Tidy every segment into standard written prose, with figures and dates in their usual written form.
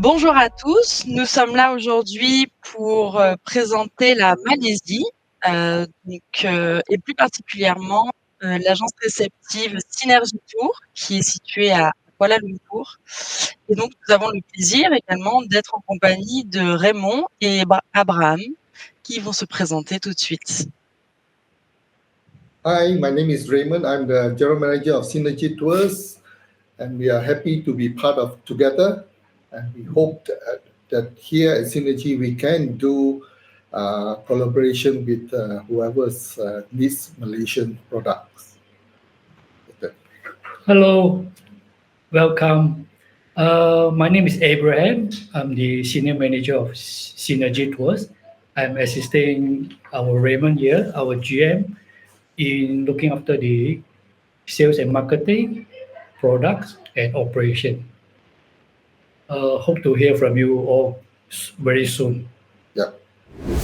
Bonjour à tous, nous sommes là aujourd'hui pour présenter la Malaisie, et plus particulièrement l'agence réceptive Synergie Tour qui est située à Kuala Lumpur. Et donc nous avons le plaisir également d'être en compagnie de Raymond et Abraham qui vont se présenter tout de suite. Hi, my name is Raymond. I'm the General Manager of Synergy Tours, and we are happy to be part of together. And we hope that here at Synergy we can do collaboration with whoever needs Malaysian products. Hello, welcome. My name is Abraham. I'm the Senior Manager of Synergy Tours. I'm assisting our Raymond here, our GM, in looking after the sales and marketing, products, and operation. Hope to hear from you all very soon. Yeah.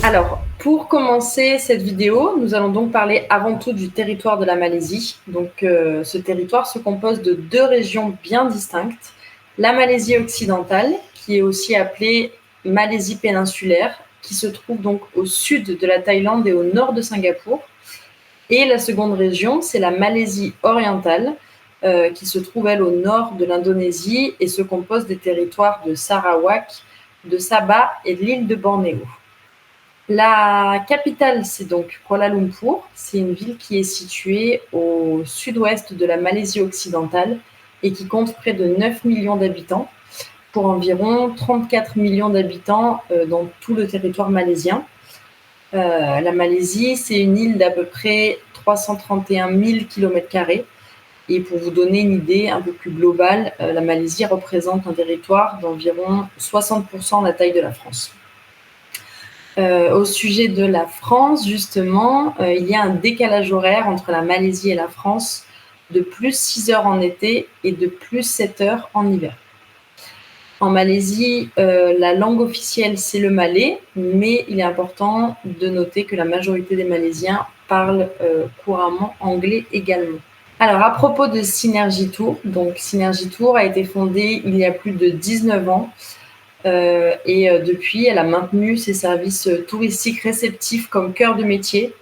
Alors, pour commencer cette vidéo, nous allons donc parler avant tout du territoire de la Malaisie. Donc, ce territoire se compose de deux régions bien distinctes. La Malaisie occidentale, qui est aussi appelée Malaisie péninsulaire, qui se trouve donc au sud de la Thaïlande et au nord de Singapour. Et la seconde région, c'est la Malaisie orientale, qui se trouve, elle, au nord de l'Indonésie et se compose des territoires de Sarawak, de Sabah et de l'île de Bornéo. La capitale, c'est donc Kuala Lumpur. C'est une ville qui est située au sud-ouest de la Malaisie occidentale et qui compte près de 9 millions d'habitants pour environ 34 millions d'habitants dans tout le territoire malaisien. La Malaisie, c'est une île d'à peu près 331 000 km². Et pour vous donner une idée un peu plus globale, la Malaisie représente un territoire d'environ 60% de la taille de la France. Au sujet de la France, justement, il y a un décalage horaire entre la Malaisie et la France de plus 6 heures en été et de plus 7 heures en hiver. En Malaisie, la langue officielle, c'est le malais, mais il est important de noter que la majorité des Malaisiens parlent couramment anglais également. Alors, à propos de Synergy Tour, donc Synergy Tour a été fondée il y a plus de 19 ans. Et depuis, elle a maintenu ses services touristiques réceptifs comme cœur de métier,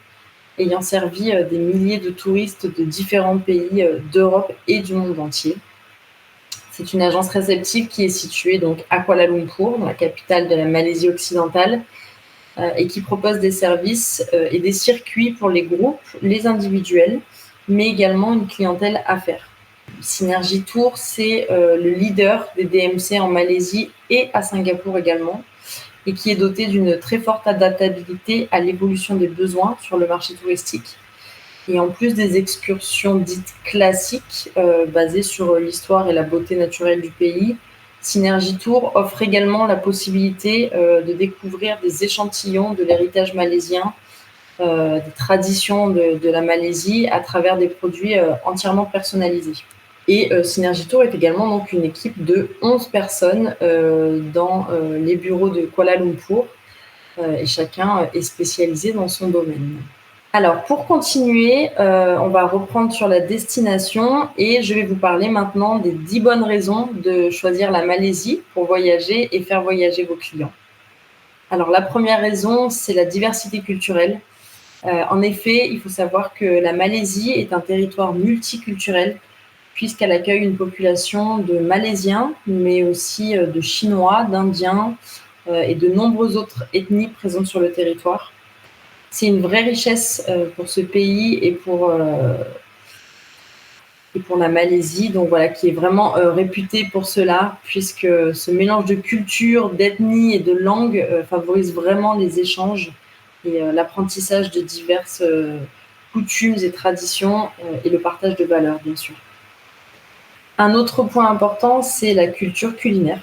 ayant servi des milliers de touristes de différents pays d'Europe et du monde entier. C'est une agence réceptive qui est située donc à Kuala Lumpur, dans la capitale de la Malaisie occidentale, et qui propose des services et des circuits pour les groupes, les individuels, mais également une clientèle affaires. Synergy Tour, c'est le leader des DMC en Malaisie et à Singapour également, et qui est doté d'une très forte adaptabilité à l'évolution des besoins sur le marché touristique. Et en plus des excursions dites classiques, basées sur l'histoire et la beauté naturelle du pays, Synergy Tour offre également la possibilité de découvrir des échantillons de l'héritage malaisien, des traditions de la Malaisie à travers des produits entièrement personnalisés. Et Synergy Tour est également donc une équipe de 11 personnes dans les bureaux de Kuala Lumpur et chacun est spécialisé dans son domaine. Alors, pour continuer, on va reprendre sur la destination et je vais vous parler maintenant des 10 bonnes raisons de choisir la Malaisie pour voyager et faire voyager vos clients. Alors, la première raison, c'est la diversité culturelle. En effet, il faut savoir que la Malaisie est un territoire multiculturel puisqu'elle accueille une population de Malaisiens, mais aussi de Chinois, d'Indiens et de nombreuses autres ethnies présentes sur le territoire. C'est une vraie richesse pour ce pays et pour la Malaisie, donc voilà, qui est vraiment réputée pour cela, puisque ce mélange de culture, d'ethnie et de langue favorise vraiment les échanges et l'apprentissage de diverses coutumes et traditions et le partage de valeurs, bien sûr. Un autre point important, c'est la culture culinaire.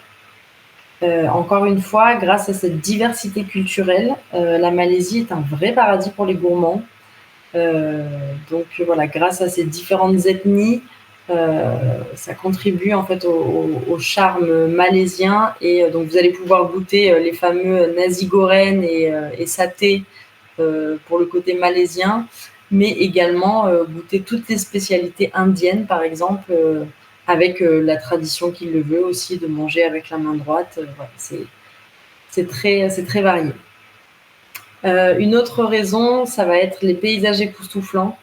Encore une fois, grâce à cette diversité culturelle, la Malaisie est un vrai paradis pour les gourmands. Donc voilà, grâce à ces différentes ethnies, ça contribue en fait au charme malaisien et donc vous allez pouvoir goûter les fameux nasi goreng et saté pour le côté malaisien, mais également goûter toutes les spécialités indiennes, par exemple avec la tradition qui le veut aussi de manger avec la main droite. Voilà, c'est très varié. Une autre raison, ça va être les paysages époustouflants.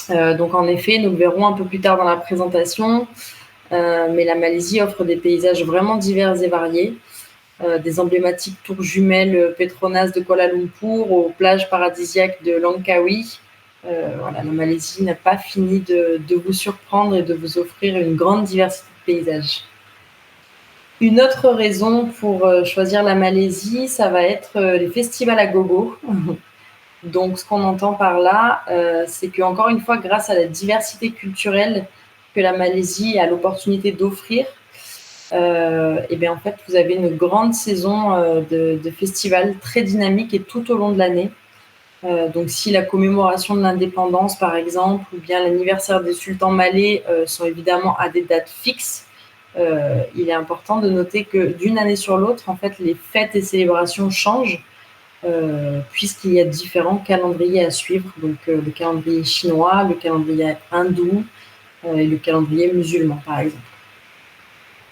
Donc en effet, nous le verrons un peu plus tard dans la présentation, mais la Malaisie offre des paysages vraiment divers et variés. Des emblématiques tours jumelles Petronas de Kuala Lumpur aux plages paradisiaques de Langkawi. Voilà, la Malaisie n'a pas fini de vous surprendre et de vous offrir une grande diversité de paysages. Une autre raison pour choisir la Malaisie, ça va être les festivals à gogo. Donc, ce qu'on entend par là, c'est qu'encore une fois, grâce à la diversité culturelle que la Malaisie a l'opportunité d'offrir, et bien en fait, vous avez une grande saison de festivals très dynamique et tout au long de l'année. Donc, si la commémoration de l'indépendance, par exemple, ou bien l'anniversaire des sultans malais sont évidemment à des dates fixes, il est important de noter que d'une année sur l'autre, en fait, les fêtes et célébrations changent, puisqu'il y a différents calendriers à suivre. Donc, le calendrier chinois, le calendrier hindou et le calendrier musulman, par exemple.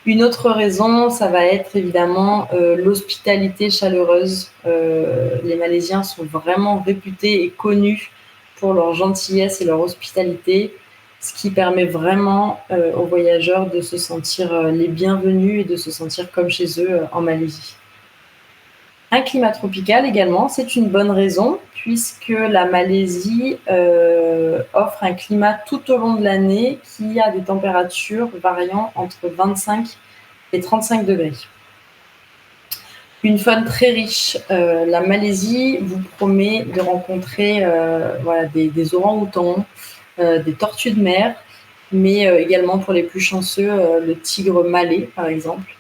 Une autre raison, ça va être évidemment l'hospitalité chaleureuse. Les Malaisiens sont vraiment réputés et connus pour leur gentillesse et leur hospitalité, ce qui permet vraiment aux voyageurs de se sentir les bienvenus et de se sentir comme chez eux en Malaisie. Un climat tropical également, c'est une bonne raison, puisque la Malaisie offre un climat tout au long de l'année qui a des températures variant entre 25 et 35 degrés. Une faune très riche. La Malaisie vous promet de rencontrer voilà, des orang-outans, des tortues de mer, mais également pour les plus chanceux, le tigre malais, par exemple.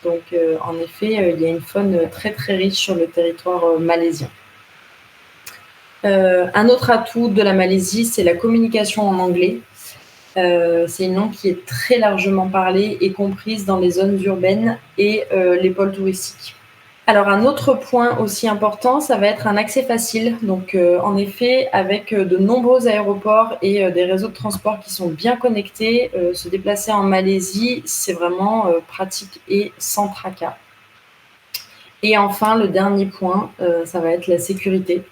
Donc, en effet, il y a une faune très très riche sur le territoire malaisien. Un autre atout de la Malaisie, c'est la communication en anglais. C'est une langue qui est très largement parlée et comprise dans les zones urbaines et les pôles touristiques. Alors, un autre point aussi important, ça va être un accès facile. Donc, en effet, avec de nombreux aéroports et des réseaux de transport qui sont bien connectés, se déplacer en Malaisie, c'est vraiment pratique et sans tracas. Et enfin, le dernier point, ça va être la sécurité,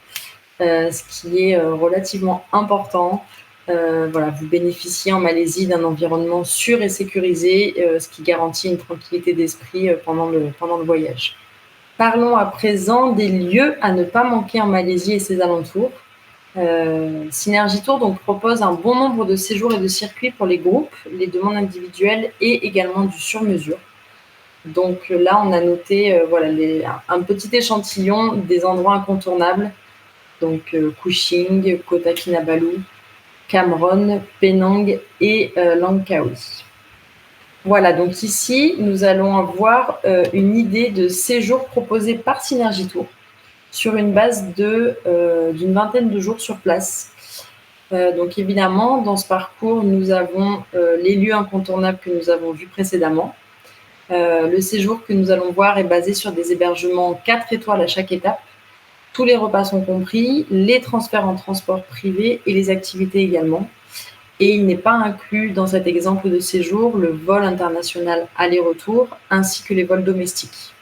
ce qui est relativement important. Voilà, vous bénéficiez en Malaisie d'un environnement sûr et sécurisé, ce qui garantit une tranquillité d'esprit pendant le voyage. Parlons à présent des lieux à ne pas manquer en Malaisie et ses alentours. Synergy Tour donc, propose un bon nombre de séjours et de circuits pour les groupes, les demandes individuelles et également du sur-mesure. Donc là, on a noté voilà, un petit échantillon des endroits incontournables. Donc Kuching, Kota Kinabalu, Cam Ranh, Penang et Langkawi. Voilà, donc ici, nous allons avoir une idée de séjour proposé par Synergy Tour sur une base d'une vingtaine de jours sur place. Donc évidemment, dans ce parcours, nous avons les lieux incontournables que nous avons vus précédemment. Le séjour que nous allons voir est basé sur des hébergements 4 étoiles à chaque étape. Tous les repas sont compris, les transferts en transport privé et les activités également. Et il n'est pas inclus dans cet exemple de séjour le vol international aller-retour ainsi que les vols domestiques.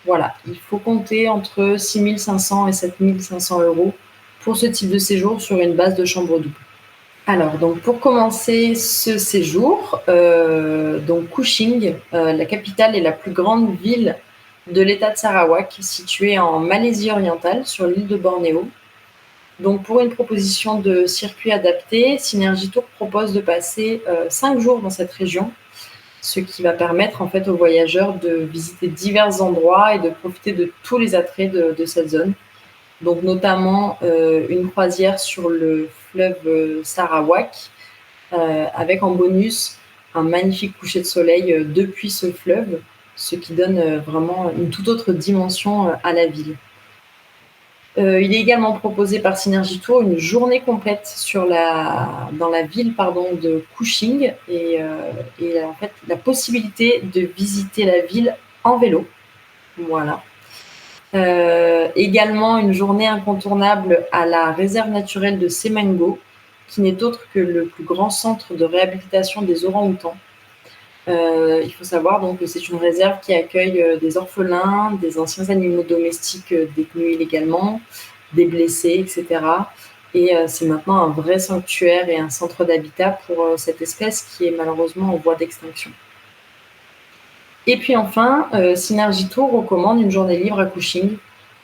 Voilà, il faut compter entre 6 500 et 7 500 € pour ce type de séjour sur une base de chambre double. Alors, donc pour commencer ce séjour, donc Kuching, la capitale et la plus grande ville de l'état de Sarawak, située en Malaisie orientale sur l'île de Bornéo. Donc, pour une proposition de circuit adapté, Synergy Tour propose de passer 5 jours dans cette région, ce qui va permettre en fait aux voyageurs de visiter divers endroits et de profiter de tous les attraits de cette zone. Donc, notamment une croisière sur le fleuve Sarawak, avec en bonus un magnifique coucher de soleil depuis ce fleuve, ce qui donne vraiment une toute autre dimension à la ville. Il est également proposé par Synergy Tour une journée complète dans la ville de Kuching et en fait la possibilité de visiter la ville en vélo. Voilà. Également une journée incontournable à la réserve naturelle de Semengo, qui n'est autre que le plus grand centre de réhabilitation des orang-outans Il faut savoir donc que c'est une réserve qui accueille des orphelins, des anciens animaux domestiques détenus illégalement, des blessés, etc. Et c'est maintenant un vrai sanctuaire et un centre d'habitat pour cette espèce qui est malheureusement en voie d'extinction. Et puis enfin, Synergy Tour recommande une journée libre à Kuching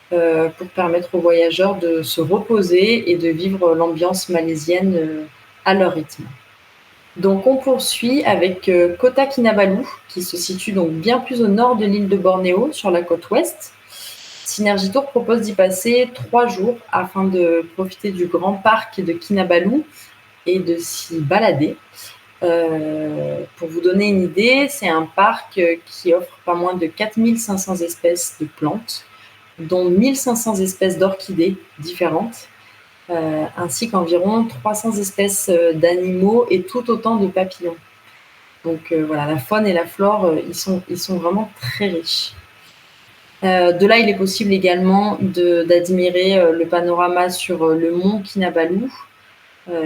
pour permettre aux voyageurs de se reposer et de vivre l'ambiance malaisienne à leur rythme. Donc on poursuit avec Kota Kinabalu, qui se situe donc bien plus au nord de l'île de Bornéo, sur la côte ouest. Synergy Tour propose d'y passer 3 jours afin de profiter du grand parc de Kinabalu et de s'y balader. Pour vous donner une idée, c'est un parc qui offre pas moins de 4500 espèces de plantes, dont 1500 espèces d'orchidées différentes, ainsi qu'environ 300 espèces d'animaux et tout autant de papillons. Donc voilà, la faune et la flore, ils sont vraiment très riches. De là, il est possible également d'admirer le panorama sur le mont Kinabalu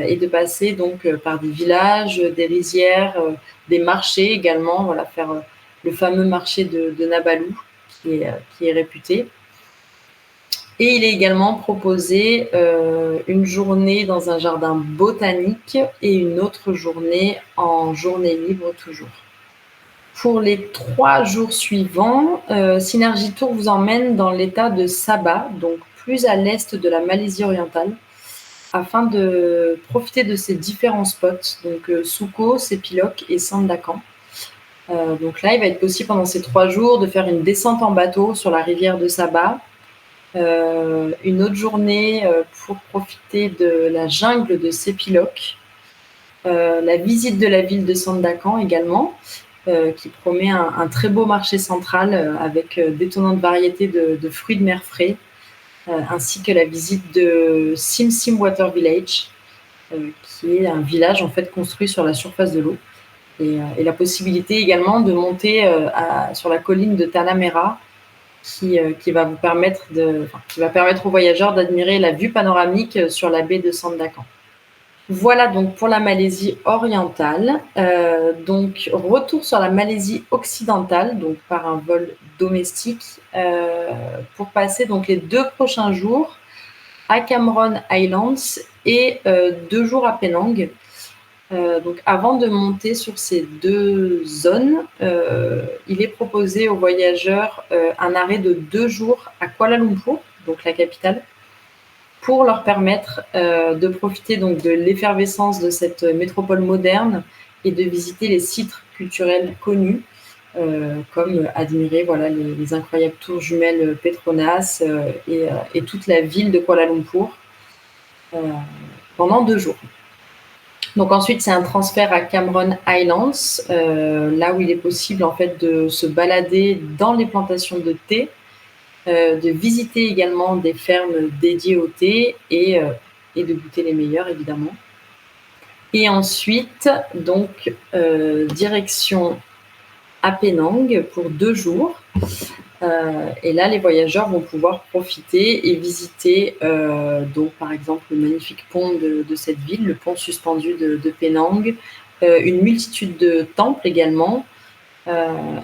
et de passer donc par des villages, des rizières, des marchés également, voilà, faire le fameux marché de Nabalu qui est réputé. Et il est également proposé une journée dans un jardin botanique et une autre journée en journée libre toujours. Pour les 3 jours suivants, Synergy Tour vous emmène dans l'état de Sabah, donc plus à l'est de la Malaisie orientale, afin de profiter de ces différents spots, donc Suko, Sepilok et Sandakan. Donc là, il va être possible pendant ces 3 jours de faire une descente en bateau sur la rivière de Sabah, une autre journée pour profiter de la jungle de Sepilok, la visite de la ville de Sandakan également, qui promet un très beau marché central avec d'étonnantes variétés de fruits de mer frais, ainsi que la visite de Sim Sim Water Village, qui est un village en fait construit sur la surface de l'eau, et la possibilité également de monter sur la colline de Tanah Merah, qui va permettre aux voyageurs d'admirer la vue panoramique sur la baie de Sandakan. Voilà donc pour la Malaisie orientale. Donc retour sur la Malaisie occidentale, donc par un vol domestique, pour passer donc les 2 prochains jours à Cameron Highlands et 2 jours à Penang. Donc avant de monter sur ces 2 zones, il est proposé aux voyageurs un arrêt de 2 jours à Kuala Lumpur, donc la capitale, pour leur permettre de profiter donc de l'effervescence de cette métropole moderne et de visiter les sites culturels connus, comme admirer voilà, les incroyables tours jumelles Petronas et toute la ville de Kuala Lumpur pendant 2 jours. Donc ensuite, c'est un transfert à Cameron Highlands, là où il est possible en fait de se balader dans les plantations de thé, de visiter également des fermes dédiées au thé et de goûter les meilleurs évidemment. Et ensuite, donc direction à Penang pour 2 jours. Et là, les voyageurs vont pouvoir profiter et visiter donc par exemple le magnifique pont de cette ville, le pont suspendu de Penang, une multitude de temples également,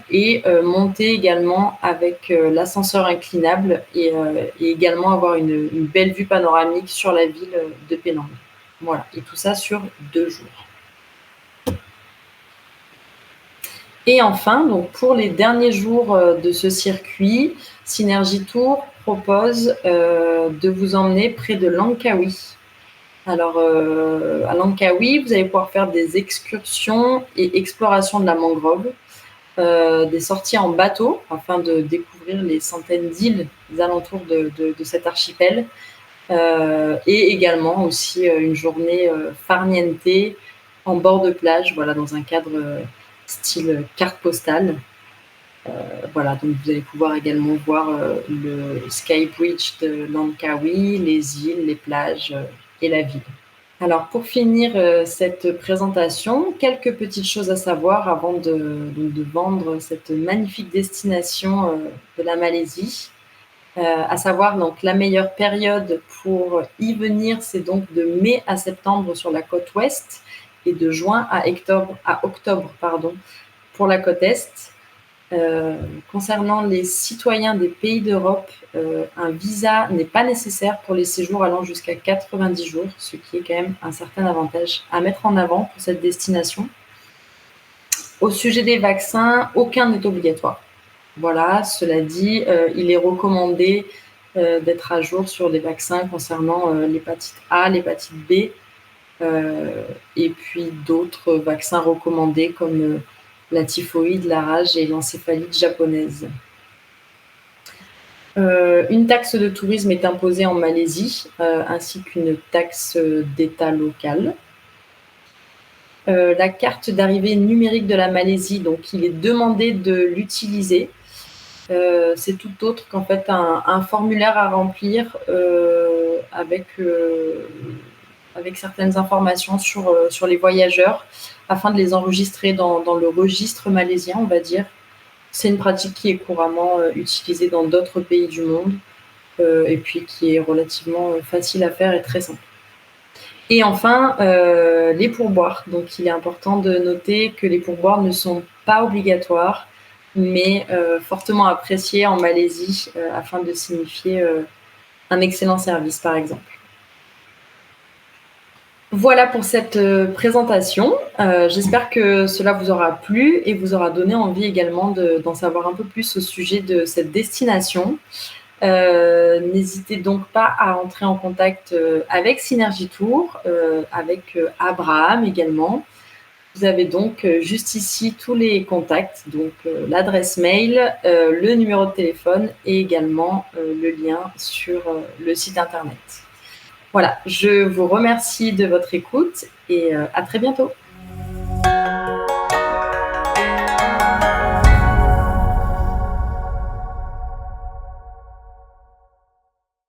et monter également avec l'ascenseur inclinable et également avoir une belle vue panoramique sur la ville de Penang. Voilà, et tout ça sur 2 jours. Et enfin, donc pour les derniers jours de ce circuit, Synergy Tour propose de vous emmener près de Langkawi. Alors, à Langkawi, vous allez pouvoir faire des excursions et explorations de la mangrove, des sorties en bateau afin de découvrir les centaines d'îles alentours de cet archipel, et également aussi une journée farniente en bord de plage, voilà, dans un cadre style carte postale. Voilà, donc vous allez pouvoir également voir le Sky Bridge de Langkawi, les îles, les plages et la ville. Alors pour finir cette présentation, quelques petites choses à savoir avant de vendre cette magnifique destination de la Malaisie. À savoir donc la meilleure période pour y venir, c'est donc de mai à septembre sur la côte ouest et de juin à octobre pour la côte Est. Concernant les citoyens des pays d'Europe, un visa n'est pas nécessaire pour les séjours allant jusqu'à 90 jours, ce qui est quand même un certain avantage à mettre en avant pour cette destination. Au sujet des vaccins, aucun n'est obligatoire. Voilà, cela dit, il est recommandé d'être à jour sur des vaccins concernant l'hépatite A, l'hépatite B, et puis d'autres vaccins recommandés comme la typhoïde, la rage et l'encéphalite japonaise. Une taxe de tourisme est imposée en Malaisie, ainsi qu'une taxe d'État local. La carte d'arrivée numérique de la Malaisie, donc il est demandé de l'utiliser. C'est tout autre qu'en fait un formulaire à remplir avec certaines informations sur les voyageurs afin de les enregistrer dans le registre malaisien, on va dire. C'est une pratique qui est couramment utilisée dans d'autres pays du monde et puis qui est relativement facile à faire et très simple. Et enfin, les pourboires. Donc, il est important de noter que les pourboires ne sont pas obligatoires, mais fortement appréciés en Malaisie afin de signifier un excellent service, par exemple. Voilà pour cette présentation. J'espère que cela vous aura plu et vous aura donné envie également d'en savoir un peu plus au sujet de cette destination. N'hésitez donc pas à entrer en contact avec Synergy Tour, avec Abraham également. Vous avez donc juste ici tous les contacts, donc l'adresse mail, le numéro de téléphone et également le lien sur le site internet. Voilà, je vous remercie de votre écoute et à très bientôt.